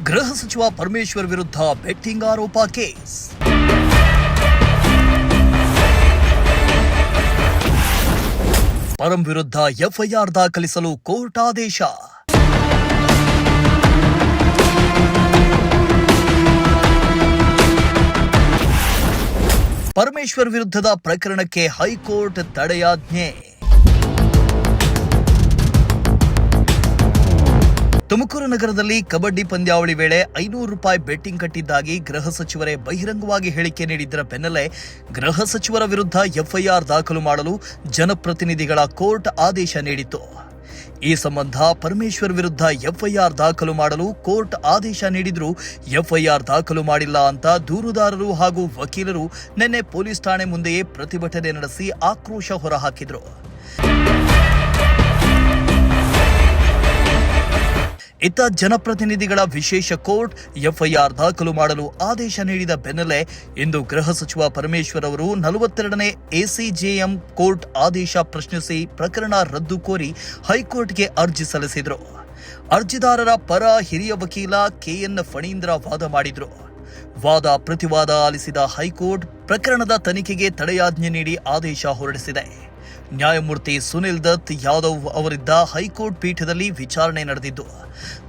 ಗೃಹ ಸಚಿವ ಪರಮೇಶ್ವರ್ ವಿರುದ್ಧ ಬೆಟ್ಟಿಂಗ್ ಆರೋಪ ಕೇಸ್. ಪರಂ ವಿರುದ್ಧ ಎಫ್ಐಆರ್ ದಾಖಲಿಸಲು ಕೋರ್ಟ್ ಆದೇಶ. ಪರಮೇಶ್ವರ್ ವಿರುದ್ಧದ ಪ್ರಕರಣಕ್ಕೆ ಹೈಕೋರ್ಟ್ ತಡೆಯಾಜ್ಞೆ. ತುಮಕೂರು ನಗರದಲ್ಲಿ ಕಬಡ್ಡಿ ಪಂದ್ಯಾವಳಿ ವೇಳೆ 500 ರೂಪಾಯಿ ಬೆಟ್ಟಿಂಗ್ ಕಟ್ಟಿದ್ದಾಗಿ ಗೃಹ ಸಚಿವರೇ ಬಹಿರಂಗವಾಗಿ ಹೇಳಿಕೆ ನೀಡಿದ್ದರ ಬೆನ್ನಲ್ಲೇ ಗೃಹ ಸಚಿವರ ವಿರುದ್ಧ ಎಫ್ಐಆರ್ ದಾಖಲು ಮಾಡಲು ಜನಪ್ರತಿನಿಧಿಗಳ ಕೋರ್ಟ್ ಆದೇಶ ನೀಡಿತ್ತು. ಈ ಸಂಬಂಧ ಪರಮೇಶ್ವರ್ ವಿರುದ್ಧ ಎಫ್ಐಆರ್ ದಾಖಲು ಮಾಡಲು ಕೋರ್ಟ್ ಆದೇಶ ನೀಡಿದ್ರು ಎಫ್ಐಆರ್ ದಾಖಲು ಮಾಡಿಲ್ಲ ಅಂತ ದೂರುದಾರರು ಹಾಗೂ ವಕೀಲರು ನಿನ್ನೆ ಪೊಲೀಸ್ ಠಾಣೆ ಮುಂದೆಯೇ ಪ್ರತಿಭಟನೆ ನಡೆಸಿ ಆಕ್ರೋಶ ಹೊರಹಾಕಿದ್ರು. ಇತ್ತ ಜನಪ್ರತಿನಿಧಿಗಳ ವಿಶೇಷ ಕೋರ್ಟ್ ಎಫ್ಐಆರ್ ದಾಖಲು ಮಾಡಲು ಆದೇಶ ನೀಡಿದ ಬೆನ್ನಲ್ಲೇ ಇಂದು ಗೃಹ ಸಚಿವ ಪರಮೇಶ್ವರ್ ಅವರು 42ನೇ ಎಸಿಜೆಎಂ ಕೋರ್ಟ್ ಆದೇಶ ಪ್ರಶ್ನಿಸಿ ಪ್ರಕರಣ ರದ್ದು ಕೋರಿ ಹೈಕೋರ್ಟ್ಗೆ ಅರ್ಜಿ ಸಲ್ಲಿಸಿದರು. ಅರ್ಜಿದಾರರ ಪರ ಹಿರಿಯ ವಕೀಲ ಕೆಎನ್ ಫಣೀಂದ್ರ ವಾದ ಮಾಡಿದ್ರು. ವಾದ ಪ್ರತಿವಾದ ಆಲಿಸಿದ ಹೈಕೋರ್ಟ್ ಪ್ರಕರಣದ ತನಿಖೆಗೆ ತಡೆಯಾಜ್ಞೆ ನೀಡಿ ಆದೇಶ ಹೊರಡಿಸಿದೆ. ನ್ಯಾಯಮೂರ್ತಿ ಸುನಿಲ್ ದತ್ ಯಾದವ್ ಅವರಿದ್ದ ಹೈಕೋರ್ಟ್ ಪೀಠದಲ್ಲಿ ವಿಚಾರಣೆ ನಡೆದಿದ್ದು,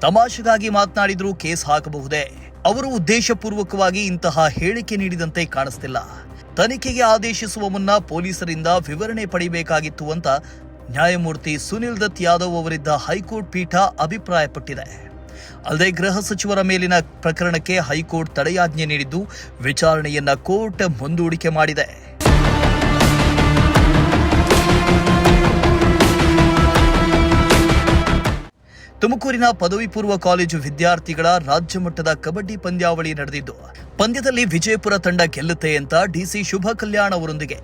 ತಮಾಷೆಗಾಗಿ ಮಾತನಾಡಿದ್ರೂ ಕೇಸ್ ಹಾಕಬಹುದೇ? ಅವರು ಉದ್ದೇಶಪೂರ್ವಕವಾಗಿ ಇಂತಹ ಹೇಳಿಕೆ ನೀಡಿದಂತೆ ಕಾಣಿಸ್ತಿಲ್ಲ. ತನಿಖೆಗೆ ಆದೇಶಿಸುವ ಮುನ್ನ ಪೊಲೀಸರಿಂದ ವಿವರಣೆ ಪಡೆಯಬೇಕಾಗಿತ್ತು ಅಂತ ನ್ಯಾಯಮೂರ್ತಿ ಸುನಿಲ್ ದತ್ ಯಾದವ್ ಅವರಿದ್ದ ಹೈಕೋರ್ಟ್ ಪೀಠ ಅಭಿಪ್ರಾಯಪಟ್ಟಿದೆ. ಅಲ್ಲದೆ ಗೃಹ ಸಚಿವರ ಮೇಲಿನ ಪ್ರಕರಣಕ್ಕೆ ಹೈಕೋರ್ಟ್ ತಡೆಯಾಜ್ಞೆ ನೀಡಿದ್ದು ವಿಚಾರಣೆಯನ್ನ ಕೋರ್ಟ್ ಮುಂದೂಡಿಕೆ ಮಾಡಿದೆ. ತುಮಕೂರಿನ ಪದವಿ ಪೂರ್ವ ಕಾಲೇಜು ವಿದ್ಯಾರ್ಥಿಗಳ ರಾಜ್ಯ ಮಟ್ಟದ ಕಬಡ್ಡಿ ಪಂದ್ಯಾವಳಿ ನಡೆದಿದ್ದು, ಪಂದ್ಯದಲ್ಲಿ ವಿಜಯಪುರ ತಂಡ ಗೆಲ್ಲುತ್ತೆ ಅಂತ ಡಿಸಿ ಶುಭ ಕಲ್ಯಾಣ್ ಅವರೊಂದಿಗೆ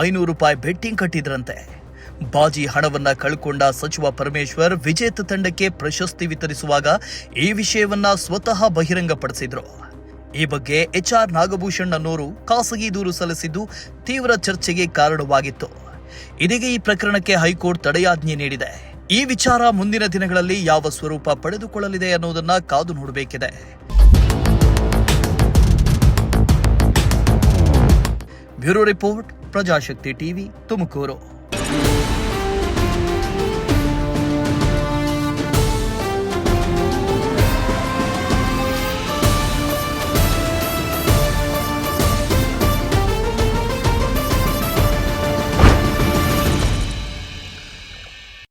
500 ರೂಪಾಯಿ ಬೆಟ್ಟಿಂಗ್ ಕಟ್ಟಿದ್ರಂತೆ. ಬಾಜಿ ಹಣವನ್ನ ಕಳ್ಕೊಂಡ ಸಚಿವ ಪರಮೇಶ್ವರ್ ವಿಜೇತ ತಂಡಕ್ಕೆ ಪ್ರಶಸ್ತಿ ವಿತರಿಸುವಾಗ ಈ ವಿಷಯವನ್ನ ಸ್ವತಃ ಬಹಿರಂಗಪಡಿಸಿದ್ರು. ಈ ಬಗ್ಗೆ HR ನಾಗಭೂಷಣ್ ಅನ್ನೋರು ಖಾಸಗಿ ದೂರು ಸಲ್ಲಿಸಿದ್ದು ತೀವ್ರ ಚರ್ಚೆಗೆ ಕಾರಣವಾಗಿತ್ತು. ಇದೀಗ ಈ ಪ್ರಕರಣಕ್ಕೆ ಹೈಕೋರ್ಟ್ ತಡೆಯಾಜ್ಞೆ ನೀಡಿದೆ. ಈ ವಿಚಾರ ಮುಂದಿನ ದಿನಗಳಲ್ಲಿ ಯಾವ ಸ್ವರೂಪ ಪಡೆದುಕೊಳ್ಳಲಿದೆ ಅನ್ನೋದನ್ನ ಕಾದು ನೋಡಬೇಕಿದೆ. Bureau report, Prajashakti TV, Tumakuru.